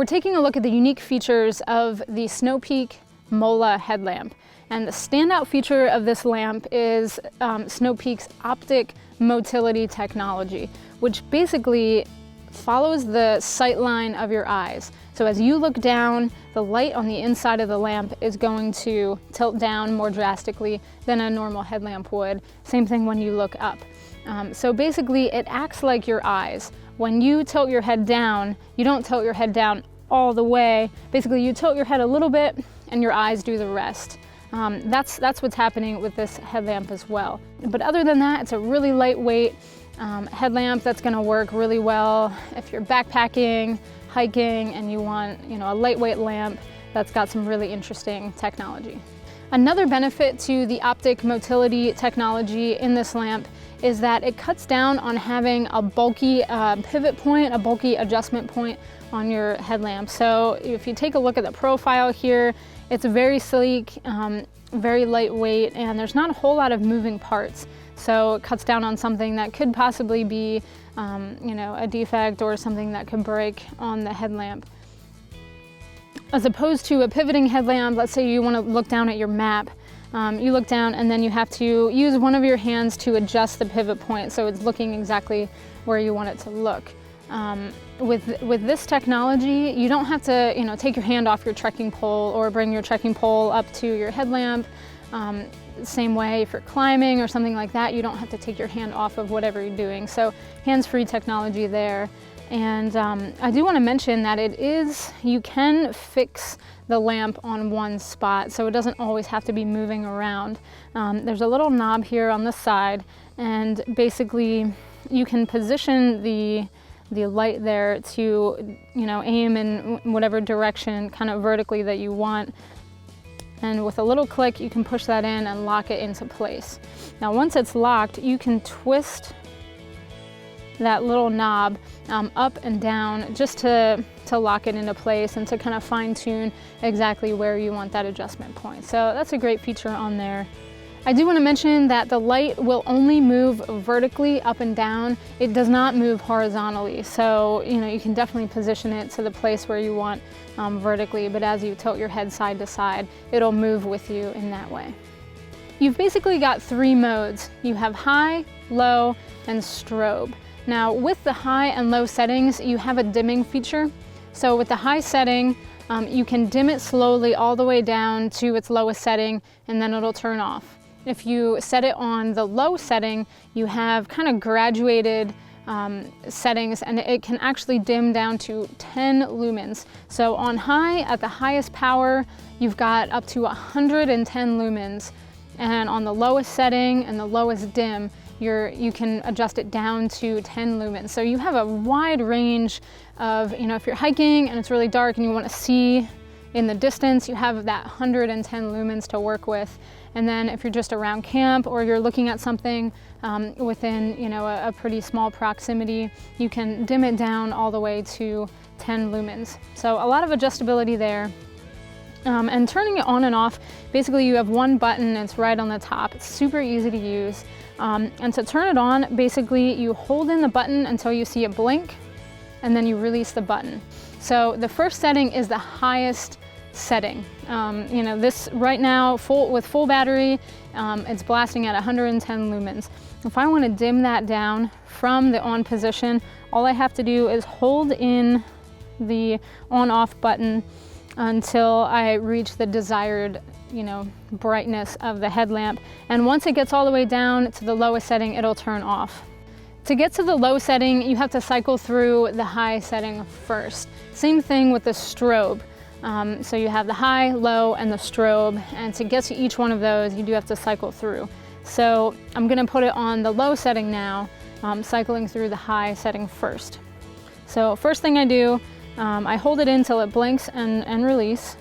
We're taking a look at the unique features of the Snow Peak Mola headlamp. And the standout feature of this lamp is Snow Peak's optic motility technology, which basically follows the sight line of your eyes. So as you look down, the light on the inside of the lamp is going to tilt down more drastically than a normal headlamp would. Same thing when you look up. So basically it acts like your eyes. When you tilt your head down, you don't tilt your head down all the way. Basically you tilt your head a little bit and your eyes do the rest. That's what's happening with this headlamp as well. But other than that, it's a really lightweight headlamp that's going to work really well if you're backpacking, hiking, and you want, a lightweight lamp that's got some really interesting technology. Another benefit to the optic motility technology in this lamp is that it cuts down on having a bulky pivot point, a bulky adjustment point on your headlamp. So if you take a look at the profile here, it's very sleek, very lightweight, and there's not a whole lot of moving parts. So it cuts down on something that could possibly be, a defect or something that could break on the headlamp. As opposed to a pivoting headlamp, let's say you want to look down at your map. You look down and then you have to use one of your hands to adjust the pivot point so it's looking exactly where you want it to look. With this technology, you don't have to take your hand off your trekking pole or bring your trekking pole up to your headlamp. Same way if you're climbing or something like that, you don't have to take your hand off of whatever you're doing. So hands-free technology there. And I do want to mention that you can fix the lamp on one spot, so it doesn't always have to be moving around. There's a little knob here on the side, and basically you can position the light there to aim in whatever direction kind of vertically that you want. And with a little click, you can push that in and lock it into place. Now, once it's locked, you can twist that little knob up and down just to lock it into place and to kind of fine tune exactly where you want that adjustment point. So that's a great feature on there. I do want to mention that the light will only move vertically up and down. It does not move horizontally. So, you can definitely position it to the place where you want vertically, but as you tilt your head side to side, it'll move with you in that way. You've basically got three modes. You have high, low, and strobe. Now, with the high and low settings, you have a dimming feature. So with the high setting, you can dim it slowly all the way down to its lowest setting, and then it'll turn off. If you set it on the low setting, you have kind of graduated settings, and it can actually dim down to 10 lumens. So on high, at the highest power, you've got up to 110 lumens. And on the lowest setting and the lowest dim, you can adjust it down to 10 lumens. So you have a wide range of, if you're hiking and it's really dark and you want to see in the distance, you have that 110 lumens to work with. And then if you're just around camp or you're looking at something within, a pretty small proximity, you can dim it down all the way to 10 lumens. So a lot of adjustability there. And turning it on and off, basically you have one button, it's right on the top. It's super easy to use. And to turn it on, basically you hold in the button until you see it blink, and then you release the button. So the first setting is the highest setting. This right now, with full battery, it's blasting at 110 lumens. If I want to dim that down from the on position, all I have to do is hold in the on-off button until I reach the desired, brightness of the headlamp. And once it gets all the way down to the lowest setting, it'll turn off. To get to the low setting, you have to cycle through the high setting first. Same thing with the strobe. So you have the high, low, and the strobe. And to get to each one of those, you do have to cycle through. So I'm gonna put it on the low setting now, cycling through the high setting first. So first thing I do, I hold it in till it blinks and release,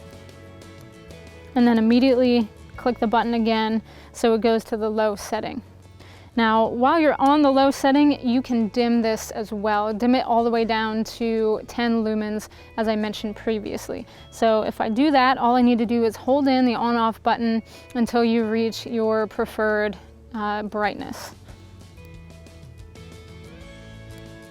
and then immediately click the button again so it goes to the low setting. Now, while you're on the low setting, you can dim this as well. Dim it all the way down to 10 lumens, as I mentioned previously. So if I do that, all I need to do is hold in the on-off button until you reach your preferred brightness.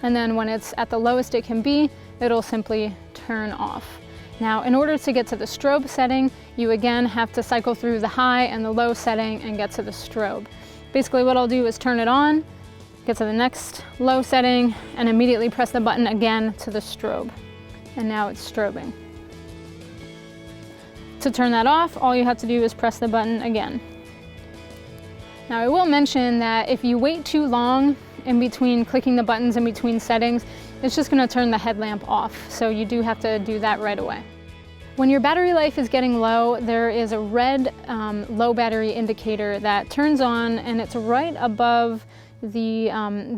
And then when it's at the lowest it can be, it'll simply turn off. Now, in order to get to the strobe setting, you again have to cycle through the high and the low setting and get to the strobe. Basically what I'll do is turn it on, get to the next low setting, and immediately press the button again to the strobe. And now it's strobing. To turn that off, all you have to do is press the button again. Now I will mention that if you wait too long in between clicking the buttons in between settings, it's just going to turn the headlamp off, so you do have to do that right away. When your battery life is getting low, there is a red low battery indicator that turns on, and it's right above the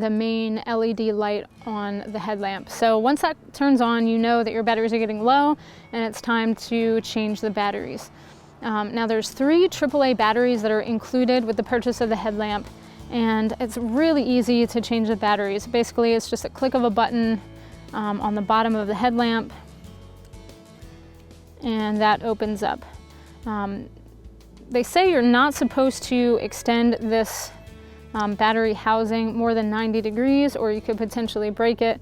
main LED light on the headlamp. So once that turns on, you know that your batteries are getting low and it's time to change the batteries. Now there's 3 AAA batteries that are included with the purchase of the headlamp, and it's really easy to change the batteries. Basically, it's just a click of a button on the bottom of the headlamp, and that opens up. They say you're not supposed to extend this battery housing more than 90 degrees, or you could potentially break it.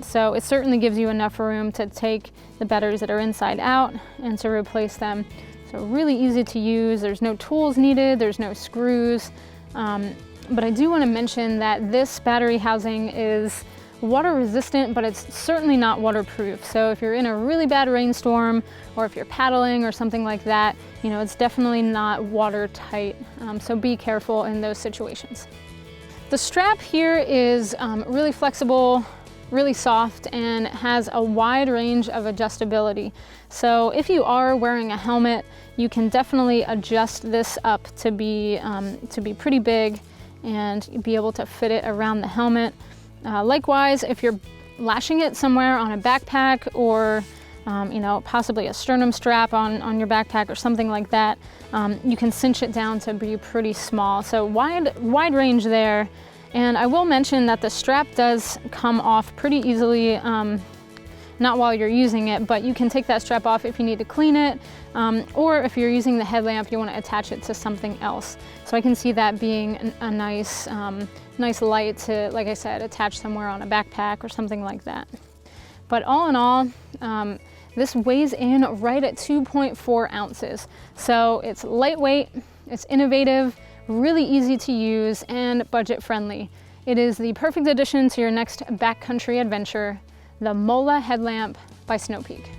So it certainly gives you enough room to take the batteries that are inside out and to replace them. So really easy to use. There's no tools needed, there's no screws. But I do want to mention that this battery housing is water resistant, but it's certainly not waterproof. So if you're in a really bad rainstorm, or if you're paddling or something like that, you know, it's definitely not watertight. So be careful in those situations. The strap here is really flexible, really soft, and has a wide range of adjustability. So if you are wearing a helmet, you can definitely adjust this up to be pretty big and be able to fit it around the helmet. Likewise, if you're lashing it somewhere on a backpack, or you know, possibly a sternum strap on your backpack or something like that, you can cinch it down to be pretty small. So wide range there. And I will mention that the strap does come off pretty easily, not while you're using it, but you can take that strap off if you need to clean it, or if you're using the headlamp, you want to attach it to something else. So I can see that being a nice light to, like I said, attach somewhere on a backpack or something like that. But all in all, this weighs in right at 2.4 ounces. So it's lightweight, it's innovative, really easy to use, and budget friendly. It is the perfect addition to your next backcountry adventure, the Mola Headlamp by Snow Peak.